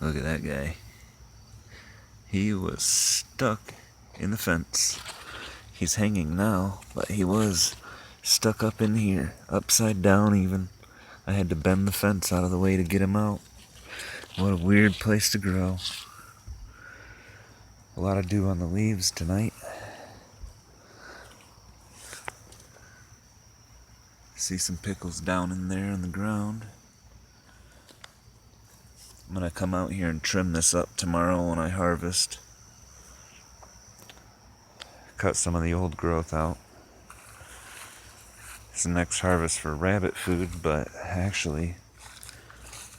Look at that guy. He was stuck in the fence. He's hanging now, but he was stuck up in here, upside down even. I had to bend the fence out of the way to get him out. What a weird place to grow. A lot of dew on the leaves tonight. See some pickles down in there on the ground. I'm gonna come out here and trim this up tomorrow when I harvest. Cut some of the old growth out. It's the next harvest for rabbit food, but actually,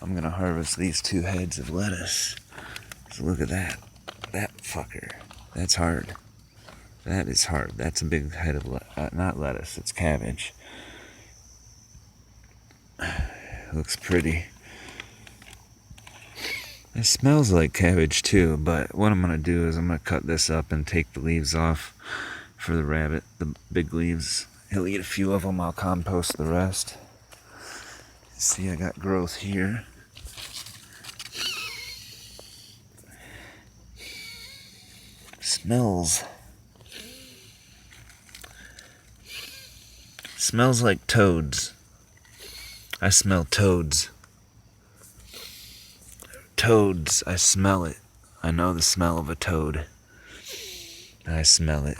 I'm gonna harvest these 2 heads of lettuce. So look at that. That fucker. That's hard. That is hard. That's a big head of not lettuce, it's cabbage. Looks pretty. It smells like cabbage too, but what I'm going to do is I'm going to cut this up and take the leaves off for the rabbit, the big leaves. He'll eat a few of them, I'll compost the rest. See, I got growth here. Smells like toads. I smell toads. Toads, I smell it. I know the smell of a toad. I smell it.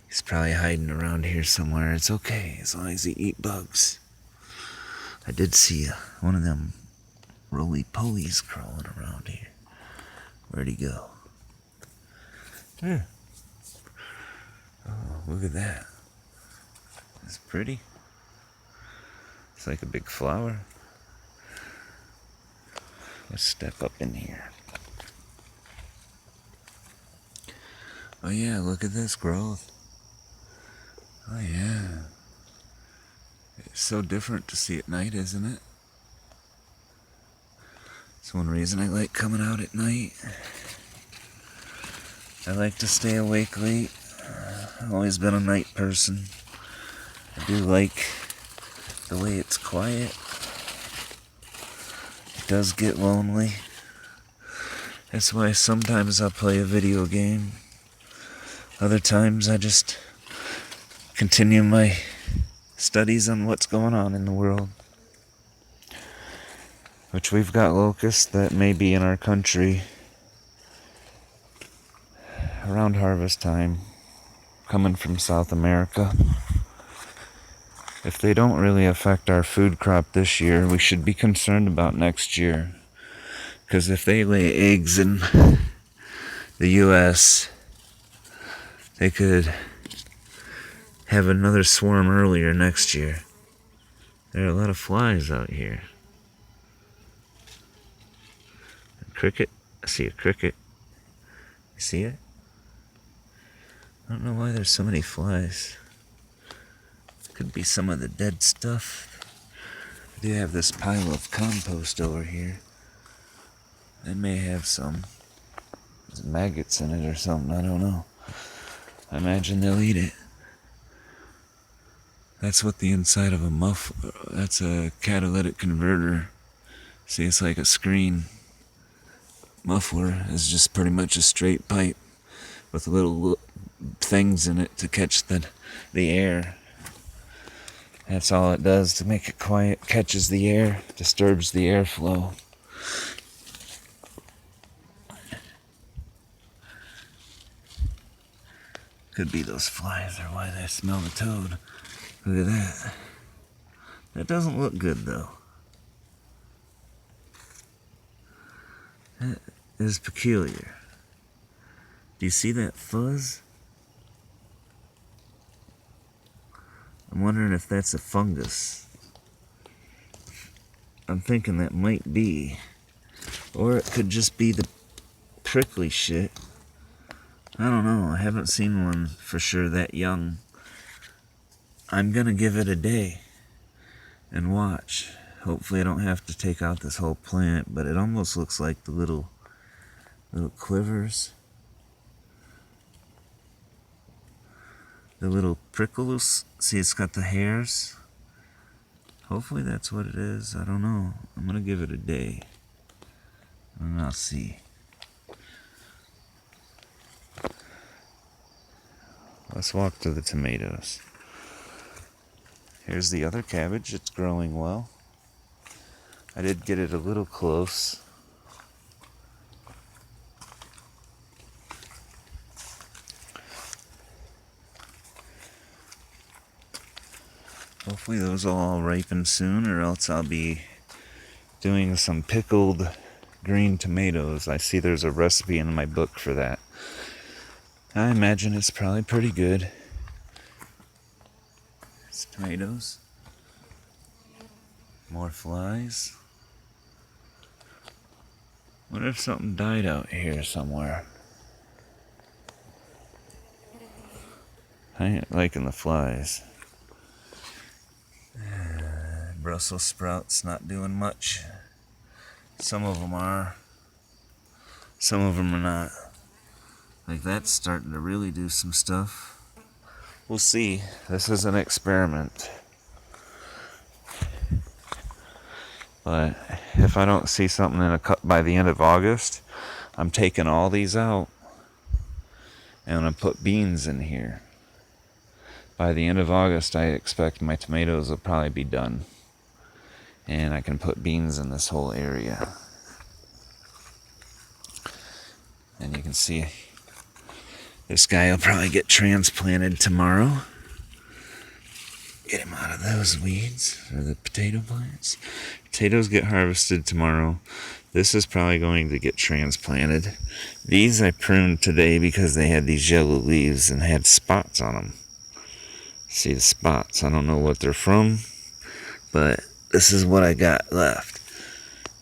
He's probably hiding around here somewhere. It's okay, as long as he eat bugs. I did see one of them roly-polies crawling around here. Where'd he go? There. Oh, look at that. It's pretty. It's like a big flower. Let's step up in here. Oh yeah, look at this growth. Oh yeah. It's so different to see at night, isn't it? It's one reason I like coming out at night. I like to stay awake late. I've always been a night person. I do like the way it's quiet. It does get lonely. That's why sometimes I'll play a video game. Other times I just continue my studies on what's going on in the world. Which we've got locusts that may be in our country around harvest time, coming from South America. If they don't really affect our food crop this year, we should be concerned about next year. Because if they lay eggs in the U.S., they could have another swarm earlier next year. There are a lot of flies out here. A cricket. I see a cricket. You see it? I don't know why there's so many flies. Could be some of the dead stuff. I do have this pile of compost over here. It may have some maggots in it or something, I don't know. I imagine they'll eat it. That's what the inside of a muffler, that's a catalytic converter. See, it's like a screen. Muffler is just pretty much a straight pipe with little things in it to catch the air. That's all it does to make it quiet. Catches the air, disturbs the airflow. Could be those flies or why they smell the toad. Look at that. That doesn't look good though. That is peculiar. Do you see that fuzz? I'm wondering if that's a fungus. I'm thinking that might be. Or it could just be the prickly shit. I don't know. I haven't seen one for sure that young. I'm gonna give it a day and watch. Hopefully I don't have to take out this whole plant, but it almost looks like the little quivers. The little prickles. See, it's got the hairs. Hopefully that's what it is. I don't know. I'm gonna give it a day. And I'll see. Let's walk to the tomatoes. Here's the other cabbage. It's growing well. I did get it a little close. Hopefully those will all ripen soon, or else I'll be doing some pickled green tomatoes. I see there's a recipe in my book for that. I imagine it's probably pretty good. It's tomatoes. More flies. What if something died out here somewhere? I ain't liking the flies. Brussels sprouts not doing much. Some of them are. Some of them are not. Like that's starting to really do some stuff. We'll see. This is an experiment. But if I don't see something in a cut by the end of August, I'm taking all these out. And I'm going to put beans in here. By the end of August, I expect my tomatoes will probably be done. And I can put beans in this whole area. And you can see this guy will probably get transplanted tomorrow. Get him out of those weeds, or the potato plants. Potatoes get harvested tomorrow. This is probably going to get transplanted. These I pruned today because they had these yellow leaves and had spots on them. See the spots? I don't know what they're from, but this is what I got left.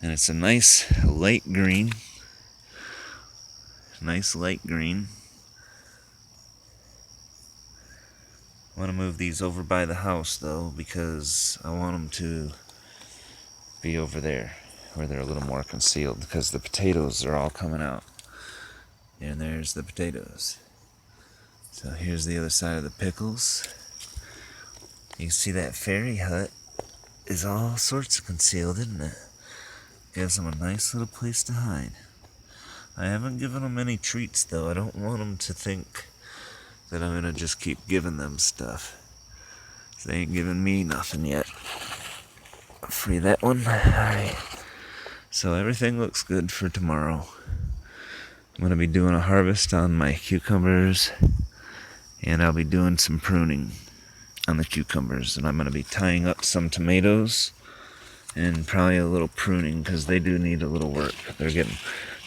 And it's a nice light green. Nice light green. I want to move these over by the house though, because I want them to be over there where they're a little more concealed, because the potatoes are all coming out. And there's the potatoes. So here's the other side of the pickles. You can see that fairy hut is all sorts of concealed, isn't it? Gives them a nice little place to hide. I haven't given them any treats though. I don't want them to think that I'm gonna just keep giving them stuff. They ain't giving me nothing yet. Free that one. Alright. So everything looks good for tomorrow. I'm gonna be doing a harvest on my cucumbers, and I'll be doing some pruning on the cucumbers, and I'm gonna be tying up some tomatoes and probably a little pruning, because they do need a little work. They're getting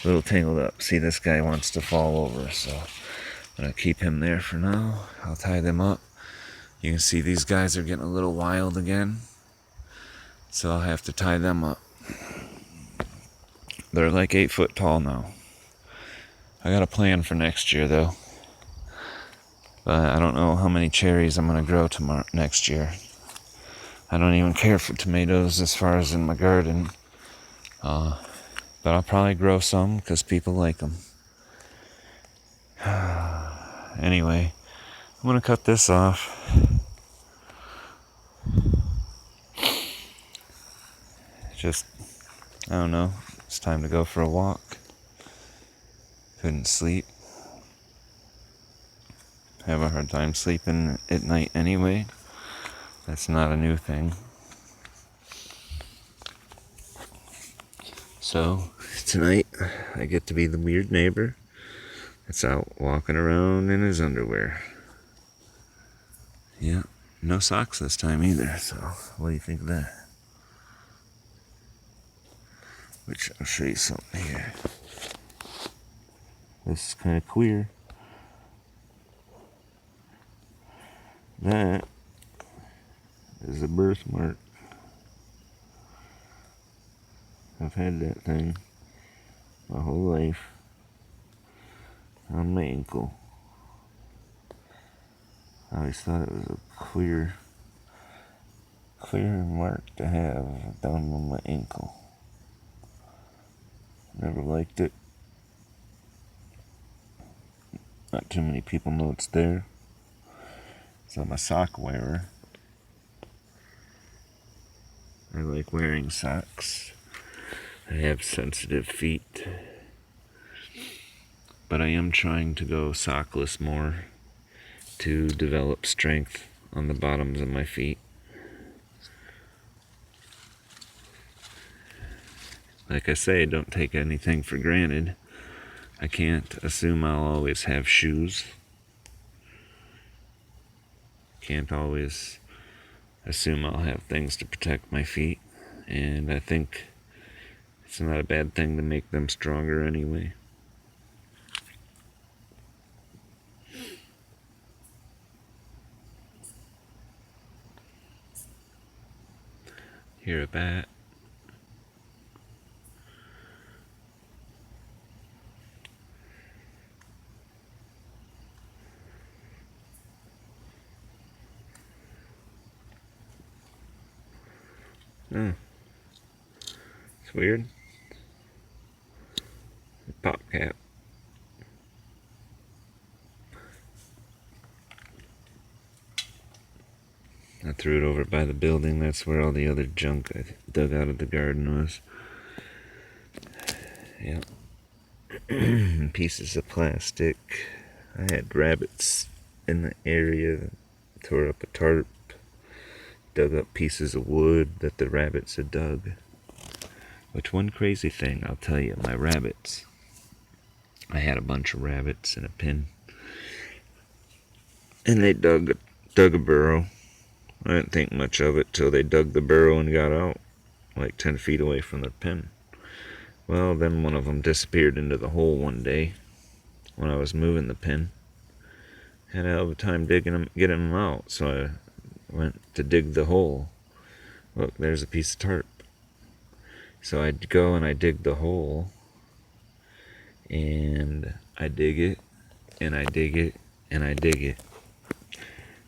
a little tangled up. See, this guy wants to fall over, so I'm gonna keep him there for now. I'll tie them up. You can see these guys are getting a little wild again, so I'll have to tie them up. They're like 8 foot tall now. I got a plan for next year though, but I don't know how many cherries I'm gonna grow next year. I don't even care for tomatoes as far as in my garden, but I'll probably grow some because people like them. Anyway, I'm gonna cut this off. Just, I don't know, it's time to go for a walk. Couldn't sleep. Have a hard time sleeping at night anyway. That's not a new thing. So, tonight, I get to be the weird neighbor that's out walking around in his underwear. Yeah, no socks this time either, so what do you think of that? Which, I'll show you something here. This is kind of queer. That is a birthmark. I've had that thing my whole life on my ankle. I always thought it was a clear mark to have down on my ankle. Never liked it. Not too many people know it's there. So I'm a sock wearer. I like wearing socks. I have sensitive feet, but I am trying to go sockless more to develop strength on the bottoms of my feet. Like I say, don't take anything for granted. I can't assume I'll always have shoes. Can't always assume I'll have things to protect my feet. And I think it's not a bad thing to make them stronger anyway. Hear a bat. Oh, it's weird. Pop cap. I threw it over by the building. That's where all the other junk I dug out of the garden was. Yep. Pieces of plastic. I had rabbits in the area. Tore up a tarp. Dug up pieces of wood that the rabbits had dug. Which, one crazy thing, I'll tell you, my rabbits. I had a bunch of rabbits in a pen. And they dug a burrow. I didn't think much of it till they dug the burrow and got out, like 10 feet away from their pen. Well, then one of them disappeared into the hole one day when I was moving the pen. Had a hell of a time getting them out, so I went to dig the hole. Look, there's a piece of tarp. So I'd go and I dig the hole, and I dig it, and I dig it, and I dig it.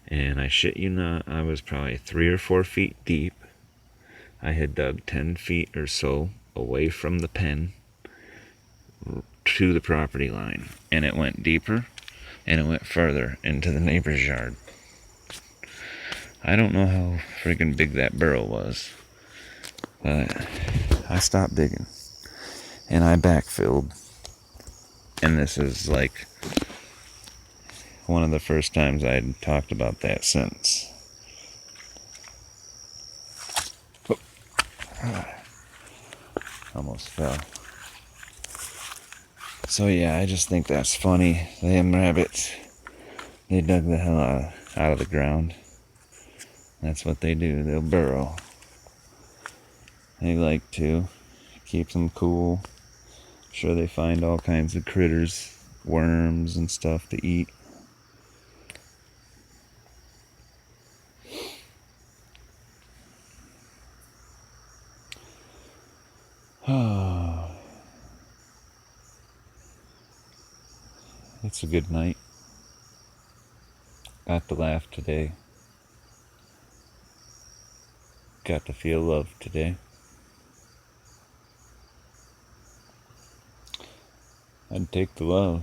And I shit you not, I was probably 3 or 4 feet deep. I had dug 10 feet or so away from the pen to the property line. And it went deeper, and it went further into the neighbor's yard. I don't know how friggin' big that burrow was, but I stopped digging, and I backfilled. And this is like one of the first times I'd talked about that since. Oh. Almost fell. So yeah, I just think that's funny. Them rabbits, they dug the hell out of the ground. That's what they do. They'll burrow. They like to. Keep them cool. Sure, they find all kinds of critters, worms and stuff to eat. It's a good night. Got to laugh today. Got to feel love today. I'd take the love.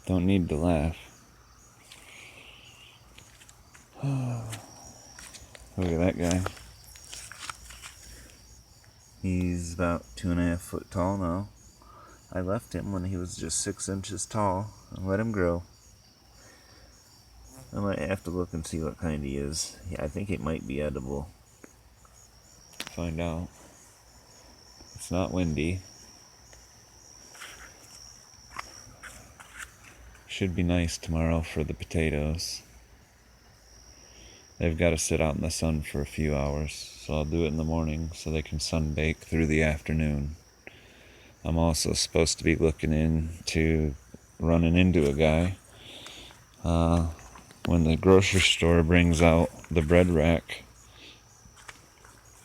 Don't need to laugh. Look at that guy. He's about 2.5 foot tall now. I left him when he was just 6 inches tall and let him grow. I might have to look and see what kind he is. Yeah, I think it might be edible. Find out. It's not windy. Should be nice tomorrow for the potatoes. They've got to sit out in the sun for a few hours, so I'll do it in the morning so they can sunbake through the afternoon. I'm also supposed to be looking into running into a guy. When the grocery store brings out the bread rack,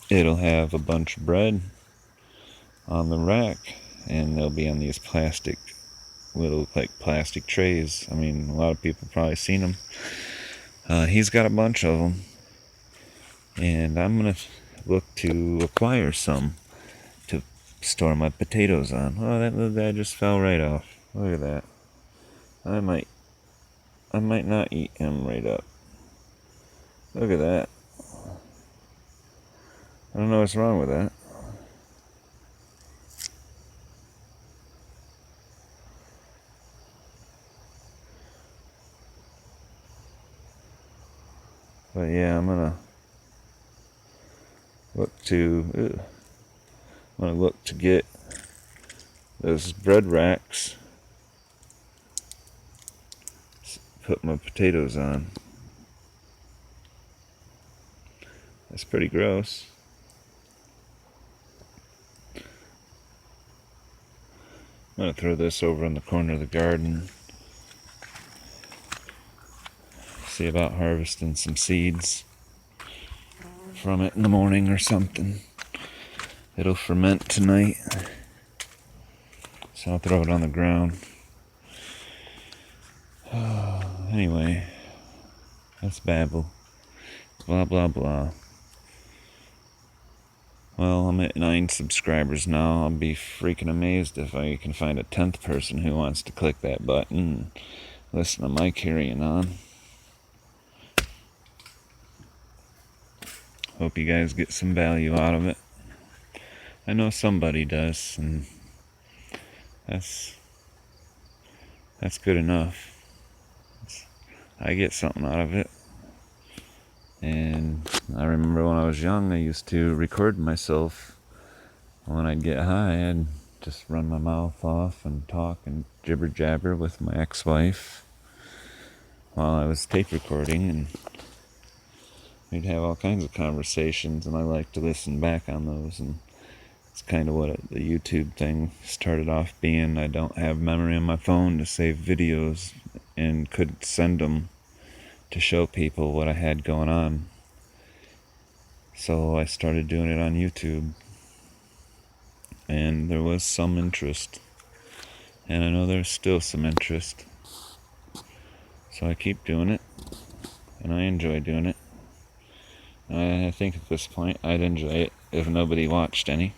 it'll have a bunch of bread on the rack, and they'll be on these plastic, will look like plastic trays. I mean, a lot of people probably seen them. He's got a bunch of them, and I'm going to look to acquire some to store my potatoes on. Oh, that little guy just fell right off. Look at that. I might not eat him right up. Look at that. I don't know what's wrong with that. I'm gonna look to get those bread racks. Put my potatoes on. That's pretty gross. I'm gonna throw this over in the corner of the garden. See about harvesting some seeds from it in the morning or something. It'll ferment tonight, so I'll throw it on the ground. Anyway, that's babble. Blah blah blah. Well, I'm at 9 subscribers now. I'll be freaking amazed if I can find a 10th person who wants to click that button and listen to my carrying on. Hope you guys get some value out of it. I know somebody does, and that's good enough. I get something out of it. And I remember when I was young, I used to record myself. When I'd get high, I'd just run my mouth off and talk and jibber jabber with my ex-wife while I was tape recording, and we'd have all kinds of conversations, and I like to listen back on those. And it's kind of what the YouTube thing started off being. I don't have memory on my phone to save videos and could send them to show people what I had going on. So I started doing it on YouTube, and there was some interest, and I know there's still some interest. So I keep doing it, and I enjoy doing it. I think at this point I'd enjoy it if nobody watched any.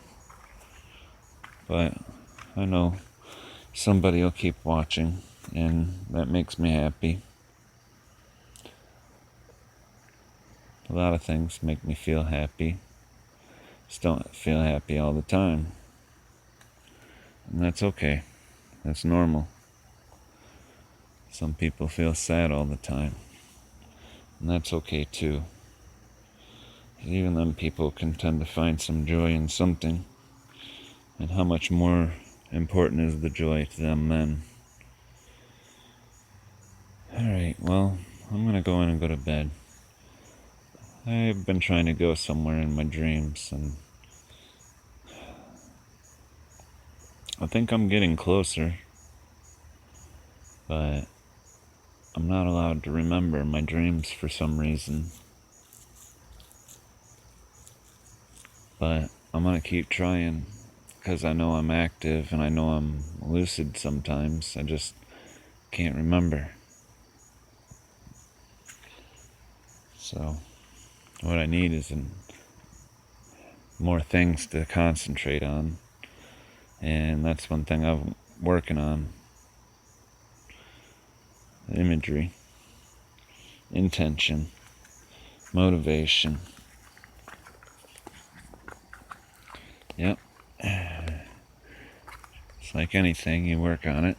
But I know somebody will keep watching, and that makes me happy. A lot of things make me feel happy. Just don't feel happy all the time. And that's okay. That's normal. Some people feel sad all the time. And that's okay too. Even them people can tend to find some joy in something. And how much more important is the joy to them then? Alright, well, I'm gonna go in and go to bed. I've been trying to go somewhere in my dreams, and I think I'm getting closer, but I'm not allowed to remember my dreams for some reason. But I'm gonna keep trying, because I know I'm active and I know I'm lucid sometimes. I just can't remember. So what I need is more things to concentrate on, and that's one thing I'm working on. Imagery, intention, motivation. Yep. It's like anything, you work on it.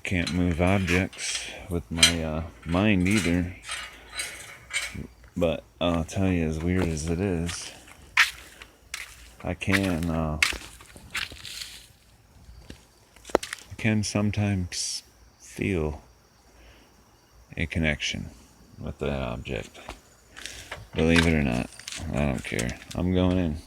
Can't move objects with my mind either. But I'll tell you, as weird as it is, I can sometimes feel a connection with that object. Believe it or not, I don't care. I'm going in.